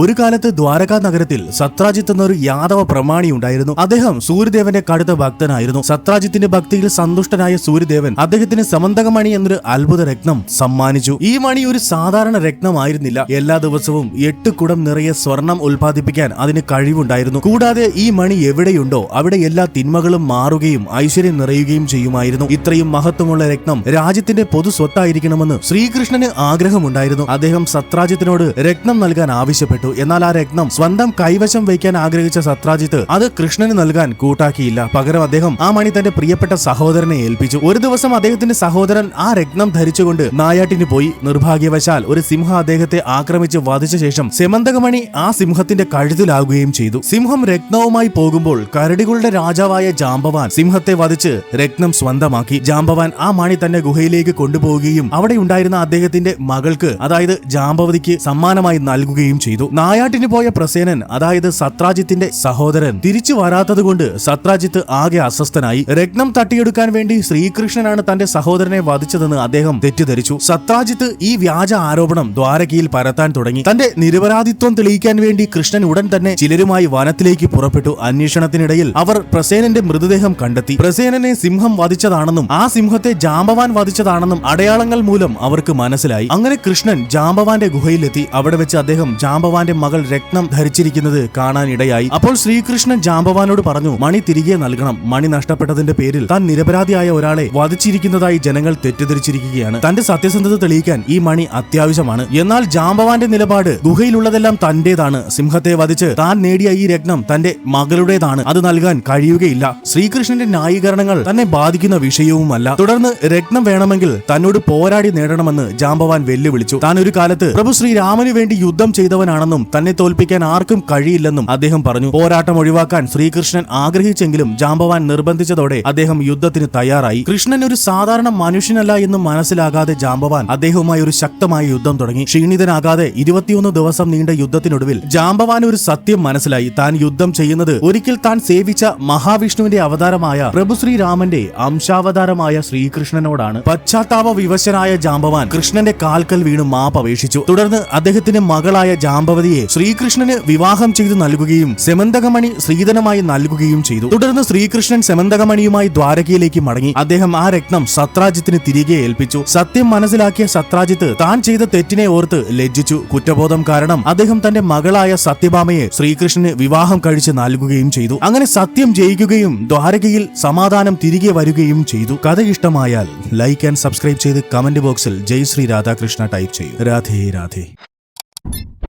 ഒരു കാലത്ത് ദ്വാരകാ നഗരത്തിൽ സത്രാജിത്ത് എന്നൊരു യാദവ പ്രമാണി ഉണ്ടായിരുന്നു. അദ്ദേഹം സൂര്യദേവന്റെ കടുത്ത ഭക്തനായിരുന്നു. സത്രാജിത്തിന്റെ ഭക്തിയിൽ സന്തുഷ്ടനായ സൂര്യദേവൻ അദ്ദേഹത്തിന് സമന്തകമണി എന്നൊരു അത്ഭുത രത്നം സമ്മാനിച്ചു. ഈ മണി ഒരു സാധാരണ രത്നമായിരുന്നില്ല. എല്ലാ ദിവസവും 8 കുടം നിറയെ സ്വർണം ഉൽപ്പാദിപ്പിക്കാൻ അതിന് കഴിവുണ്ടായിരുന്നു. കൂടാതെ ഈ മണി എവിടെയുണ്ടോ അവിടെ എല്ലാ തിന്മകളും മാറുകയും ഐശ്വര്യം നിറയുകയും ചെയ്യുമായിരുന്നു. ഇത്രയും മഹത്വമുള്ള രത്നം രാജ്യത്തിന്റെ പൊതു സ്വത്തായിരിക്കണമെന്ന് ശ്രീകൃഷ്ണന് ആഗ്രഹമുണ്ടായിരുന്നു. അദ്ദേഹം സത്രാജിത്തിനോട് രത്നം നൽകാൻ ആവശ്യപ്പെട്ടു. എന്നാൽ ആ രത്നം സ്വന്തം കൈവശം വയ്ക്കാൻ ആഗ്രഹിച്ച സത്രാജിത്ത് അത് കൃഷ്ണന് നൽകാൻ കൂട്ടാക്കിയില്ല. പകരം അദ്ദേഹം ആ മണി തന്റെ പ്രിയപ്പെട്ട സഹോദരനെ ഏൽപ്പിച്ചു. ഒരു ദിവസം അദ്ദേഹത്തിന്റെ സഹോദരൻ ആ രത്നം ധരിച്ചുകൊണ്ട് നായാട്ടിന് പോയി. നിർഭാഗ്യവശാൽ ഒരു സിംഹം അദ്ദേഹത്തെ ആക്രമിച്ച് വധിച്ച ശേഷം സെമന്തകമണി ആ സിംഹത്തിന്റെ കഴുത്തിലാകുകയും ചെയ്തു. സിംഹം രത്നവുമായി പോകുമ്പോൾ കരടികളുടെ രാജാവായ ജാംബവാൻ സിംഹത്തെ വധിച്ച് രത്നം സ്വന്തമാക്കി. ജാംബവാൻ ആ മണി തന്റെ ഗുഹയിലേക്ക് കൊണ്ടുപോവുകയും അവിടെ ഉണ്ടായിരുന്ന അദ്ദേഹത്തിന്റെ മകൾക്ക്, അതായത് ജാംബവതിക്ക് സമ്മാനമായി നൽകുകയും ചെയ്തു. നായാട്ടിന് പോയ പ്രസേനൻ, അതായത് സത്രാജിത്തിന്റെ സഹോദരൻ, തിരിച്ചു വരാത്തതുകൊണ്ട് സത്രാജിത്ത് ആകെ അസ്വസ്ഥനായി. രത്നം തട്ടിയെടുക്കാൻ വേണ്ടി ശ്രീകൃഷ്ണനാണ് തന്റെ സഹോദരനെ വധിച്ചതെന്ന് അദ്ദേഹം തെറ്റിദ്ധരിച്ചു. സത്രാജിത്ത് ഈ വ്യാജ ആരോപണം ദ്വാരകയിൽ പരത്താൻ തുടങ്ങി. തന്റെ നിരപരാധിത്വം തെളിയിക്കാൻ വേണ്ടി കൃഷ്ണൻ ഉടൻ തന്നെ ചിലരുമായി വനത്തിലേക്ക് പുറപ്പെട്ടു. അന്വേഷണത്തിനിടയിൽ അവർ പ്രസേനന്റെ മൃതദേഹം കണ്ടെത്തി. പ്രസേനനെ സിംഹം വധിച്ചതാണെന്നും ആ സിംഹത്തെ ജാംബവാൻ വധിച്ചതാണെന്നും അടയാളങ്ങൾ മൂലം അവർക്ക് മനസ്സിലായി. അങ്ങനെ കൃഷ്ണൻ ജാംബവാന്റെ ഗുഹയിലെത്തി. അവിടെ വെച്ച് അദ്ദേഹം ജാംബവാന്റെ മകൾ രത്നം ധരിച്ചിരിക്കുന്നത് കാണാൻ ഇടയായി. അപ്പോൾ ശ്രീകൃഷ്ണൻ ജാംബവാനോട് പറഞ്ഞു, മണി തിരികെ നൽകണം. മണി നഷ്ടപ്പെട്ടതിന്റെ പേരിൽ താൻ നിരപരാധിയായ ഒരാളെ വധിച്ചിരിക്കുന്നതായി ജനങ്ങൾ തെറ്റിദ്ധരിച്ചിരിക്കുകയാണ്. തന്റെ സത്യസന്ധത തെളിയിക്കാൻ ഈ മണി അത്യാവശ്യമാണ്. എന്നാൽ ജാംബവാന്റെ നിലപാട് ഗുഹയിലുള്ളതെല്ലാം തന്റേതാണ്. സിംഹത്തെ വധിച്ച് താൻ നേടിയ ഈ രത്നം തന്റെ മകളുടേതാണ്. അത് നൽകാൻ കഴിയുകയില്ല. ശ്രീകൃഷ്ണന്റെ ന്യായീകരണങ്ങൾ തന്നെ ബാധിക്കുന്ന വിഷയവുമല്ല. തുടർന്ന് രത്നം വേണമെങ്കിൽ തന്നോട് പോരാടി നേടണമെന്ന് ജാംബവാൻ വെല്ലുവിളിച്ചു. താൻ ഒരു കാലത്ത് പ്രഭു ശ്രീരാമന് വേണ്ടി യുദ്ധം ചെയ്തവനാണെന്നും തന്നെ തോൽപ്പിക്കാൻ ആർക്കും കഴിയില്ലെന്നും അദ്ദേഹം പറഞ്ഞു. പോരാട്ടം ഒഴിവാക്കാൻ ശ്രീകൃഷ്ണൻ ആഗ്രഹിച്ചെങ്കിലും ജാംബവാൻ നിർബന്ധിച്ചതോടെ അദ്ദേഹം യുദ്ധത്തിന് തയ്യാറായി. കൃഷ്ണൻ ഒരു സാധാരണ മനുഷ്യനല്ല എന്ന് മനസ്സിലാകാതെ ജാംബവാൻ അദ്ദേഹവുമായി ഒരു ശക്തമായ യുദ്ധം തുടങ്ങി. ക്ഷീണിതനാകാതെ 21 ദിവസം നീണ്ട യുദ്ധത്തിനൊടുവിൽ ജാംബവാൻ ഒരു സത്യം മനസ്സിലായി. താൻ യുദ്ധം ചെയ്യുന്നത് ഒരിക്കൽ താൻ സേവിച്ച മഹാവിഷ്ണുവിന്റെ അവതാരമായ പ്രഭു ശ്രീരാമന്റെ അംശാവതാരമായ ശ്രീകൃഷ്ണനോടാണ്. പശ്ചാത്താപ വിവശനായ ജാംബവാൻ കൃഷ്ണന്റെ കാൽക്കൽ വീണ് മാപ്പ് അപേക്ഷിച്ചു. തുടർന്ന് അദ്ദേഹത്തിന്റെ മകളായ ജാംബവതിയെ ശ്രീകൃഷ്ണന് വിവാഹം ചെയ്തു നൽകുകയും സെമന്തകമണി ശ്രീധനമായി നൽകുകയും ചെയ്തു. തുടർന്ന് ശ്രീകൃഷ്ണൻ സെമന്തകമണിയുമായി ദ്വാരകയിലേക്ക് മടങ്ങി. അദ്ദേഹം ആ രത്നം സത്രാജിത്തിന് തിരികെ ഏൽപ്പിച്ചു. സത്യം മനസ്സിലാക്കിയ സത്രാജിത്ത് താൻ ചെയ്ത തെറ്റിനെ ഓർത്ത് ലജ്ജിച്ചു. കുറ്റബോധം കാരണം അദ്ദേഹം തന്റെ മകളായ സത്യഭാമയെ ശ്രീകൃഷ്ണന് വിവാഹം കഴിച്ച് നൽകുകയും ചെയ്തു. അങ്ങനെ സത്യം ജയിക്കുകയും ദ്വാരകയിൽ സമാധാനം തിരികെ വരികയും ചെയ്തു. കഥ ഇഷ്ടമായാൽ ലൈക്ക് ആൻഡ് സബ്സ്ക്രൈബ് ചെയ്ത് കമന്റ് ബോക്സിൽ ജയ് ശ്രീ രാധാകൃഷ്ണ ടൈപ്പ് ചെയ്യൂ. രാധേ രാധേ.